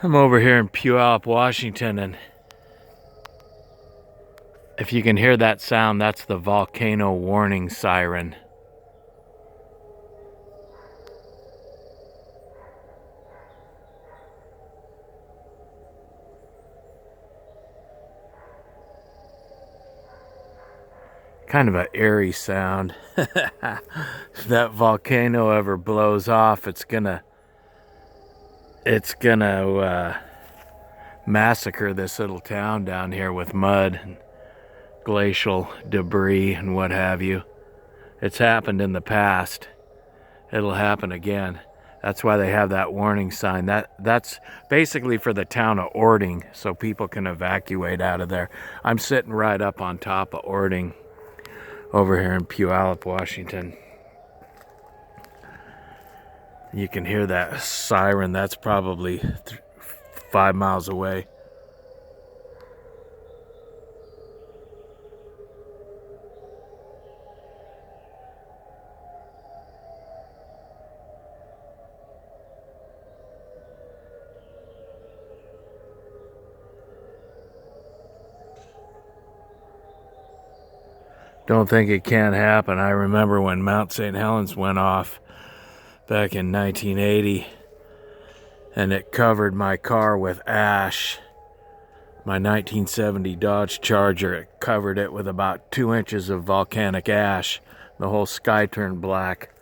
I'm over here in Puyallup, Washington, and if you can hear that sound, that's the volcano warning siren. Kind of an eerie sound. If that volcano ever blows off, it's gonna massacre this little town down here with mud and glacial debris and what have you. It's happened in the past. It'll happen again. That's why they have that warning sign. That's basically for the town of Ording, so people can evacuate out of there. I'm sitting right up on top of Ording over here in Puyallup, Washington. You can hear that siren. That's probably 5 miles away. Don't think it can't happen. I remember when Mount St. Helens went off back in 1980, and it covered my car with ash. My 1970 Dodge Charger, it covered it with about 2 inches of volcanic ash. The whole sky turned black.